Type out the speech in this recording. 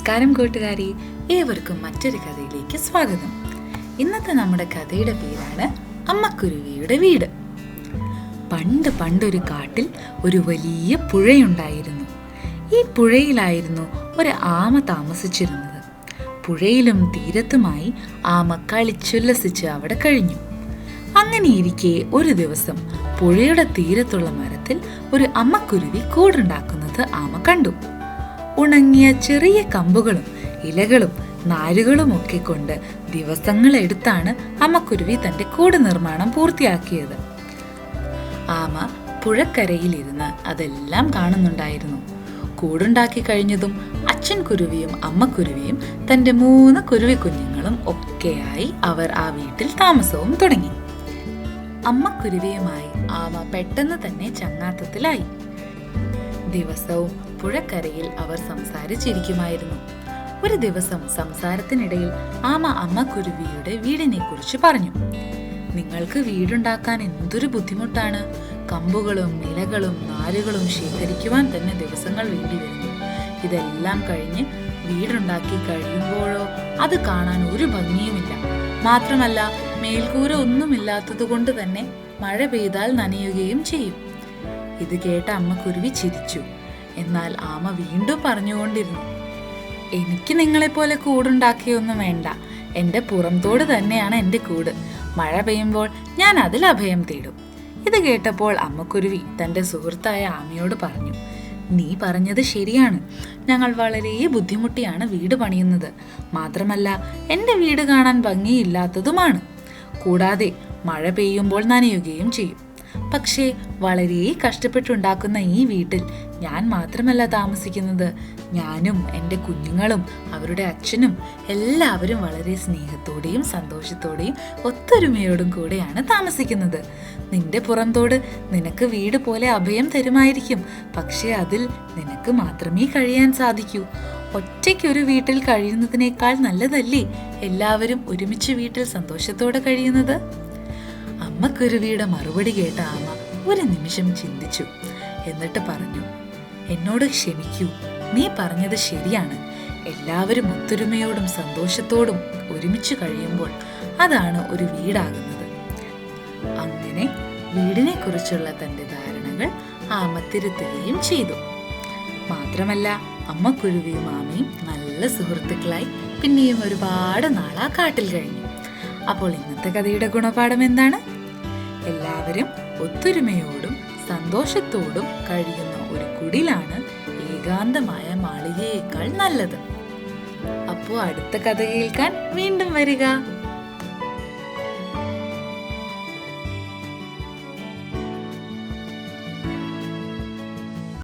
നമസ്കാരം കൂട്ടുകാരി, ഏവർക്കും മറ്റൊരു കഥയിലേക്ക് സ്വാഗതം. ഇന്നത്തെ നമ്മുടെ കഥയുടെ പേരാണ് അമ്മക്കുരുവിയുടെ വീട്. പണ്ടൊരു കാട്ടിൽ ഒരു വലിയ പുഴയുണ്ടായിരുന്നു. ഈ പുഴയിലായിരുന്നു ഒരു ആമ താമസിച്ചിരുന്നത്. പുഴയിലും തീരത്തുമായി ആമ കളിച്ചുല്ലസിച്ച് അവിടെ കഴിഞ്ഞു. അങ്ങനെയിരിക്കെ ഒരു ദിവസം പുഴയുടെ തീരത്തുള്ള മരത്തിൽ ഒരു അമ്മക്കുരുവി കൂടുണ്ടാക്കുന്നത് ആമ കണ്ടു. ഉണങ്ങിയ ചെറിയ കമ്പുകളും ഇലകളും നാരുകളും ഒക്കെ കൊണ്ട് ദിവസങ്ങളെടുത്താണ് അമ്മക്കുരുവി തന്റെ കൂട് നിർമ്മാണം പൂർത്തിയാക്കിയത്. ആമ പുഴക്കരയിലിരുന്ന് അതെല്ലാം കാണുന്നുണ്ടായിരുന്നു. കൂടുണ്ടാക്കി കഴിഞ്ഞതും അച്ഛൻ കുരുവിയും അമ്മക്കുരുവിയും തന്റെ 3 കുരുവി കുഞ്ഞുങ്ങളും ഒക്കെയായി അവർ ആ വീട്ടിൽ താമസവും തുടങ്ങി. അമ്മക്കുരുവിയുമായി ആമ പെട്ടെന്ന് തന്നെ ചങ്ങാത്തത്തിലായി. ദിവസവും പുഴക്കരയിൽ അവർ സംസാരിച്ചിരിക്കുമായിരുന്നു. ഒരു ദിവസം സംസാരത്തിനിടയിൽ ആമ അമ്മക്കുരുവിയുടെ വീടിനെ കുറിച്ച് പറഞ്ഞു. നിങ്ങൾക്ക് വീടുണ്ടാക്കാൻ എന്തൊരു ബുദ്ധിമുട്ടാണ്. കമ്പുകളും ഇലകളും നാരുകളും ശേഖരിക്കുവാൻ തന്നെ ദിവസങ്ങൾ വേണ്ടി വരുന്നു. ഇതെല്ലാം കഴിഞ്ഞ് വീടുണ്ടാക്കി കഴിയുമ്പോഴോ അത് കാണാൻ ഒരു ഭംഗിയുമില്ല. മാത്രമല്ല, മേൽക്കൂര ഒന്നുമില്ലാത്തത് കൊണ്ട് തന്നെ മഴ പെയ്താൽ നനയുകയും ചെയ്യും. ഇത് കേട്ട അമ്മക്കുരുവി ചിരിച്ചു. എന്നാൽ ആമ വീണ്ടും പറഞ്ഞുകൊണ്ടിരുന്നു, എനിക്ക് നിങ്ങളെപ്പോലെ കൂടുണ്ടാക്കിയൊന്നും വേണ്ട. എൻ്റെ പുറംതോട് തന്നെയാണ് എൻ്റെ കൂട്. മഴ പെയ്യുമ്പോൾ ഞാൻ അതിൽ അഭയം തേടും. ഇത് കേട്ടപ്പോൾ അമ്മക്കുരുവി തൻ്റെ സുഹൃത്തായ ആമയോട് പറഞ്ഞു, നീ പറഞ്ഞത് ശരിയാണ്. ഞങ്ങൾ വളരെ ബുദ്ധിമുട്ടിയാണ് വീട് പണിയുന്നത്. മാത്രമല്ല, എൻ്റെ വീട് കാണാൻ ഭംഗിയില്ലാത്തതുമാണ്. കൂടാതെ മഴ പെയ്യുമ്പോൾ നനയുകയും ചെയ്യും. പക്ഷേ വളരെ കഷ്ടപ്പെട്ടുണ്ടാക്കുന്ന ഈ വീട്ടിൽ ഞാൻ മാത്രമല്ല താമസിക്കുന്നത്. ഞാനും എൻ്റെ കുഞ്ഞുങ്ങളും അവരുടെ അച്ഛനും എല്ലാവരും വളരെ സ്നേഹത്തോടെയും സന്തോഷത്തോടെയും ഒത്തൊരുമയോടും കൂടെയാണ് താമസിക്കുന്നത്. നിന്റെ പുറംതോട് നിനക്ക് വീട് പോലെ അഭയം തരുമായിരിക്കും. പക്ഷേ അതിൽ നിനക്ക് മാത്രമേ കഴിയാൻ സാധിക്കൂ. ഒറ്റയ്ക്കൊരു വീട്ടിൽ കഴിയുന്നതിനേക്കാൾ നല്ലതല്ലേ എല്ലാവരും ഒരുമിച്ച് വീട്ടിൽ സന്തോഷത്തോടെ കഴിയുന്നത്? അമ്മക്കുരുവിയുടെ മറുപടി കേട്ട ആമ ഒരു നിമിഷം ചിന്തിച്ചു. എന്നിട്ട് പറഞ്ഞു, എന്നോട് ക്ഷമിക്കൂ. നീ പറഞ്ഞത് ശരിയാണ്. എല്ലാവരും ഒത്തൊരുമയോടും സന്തോഷത്തോടും ഒരുമിച്ച് കഴിയുമ്പോൾ അതാണ് ഒരു വീടാകുന്നത്. അങ്ങനെ വീടിനെ കുറിച്ചുള്ള തന്റെ ധാരണകൾ ആമ തിരുത്തുകയും ചെയ്തു. മാത്രമല്ല, അമ്മക്കുരുവിയും ആമയും നല്ല സുഹൃത്തുക്കളായി പിന്നെയും ഒരുപാട് നാൾ ആ കാട്ടിൽ കഴിഞ്ഞു. അപ്പോൾ ഇന്നത്തെ കഥയുടെ ഗുണപാഠം എന്താണ്? എല്ലാവരും ഒത്തൊരുമയോടും സന്തോഷത്തോടും കഴിയുന്ന ഒരു കുടിലാണ് ഏകാന്തമായ മാളികയേക്കാൾ നല്ലത്. അപ്പോൾ അടുത്ത കഥ കേൾക്കാൻ വീണ്ടും വരിക.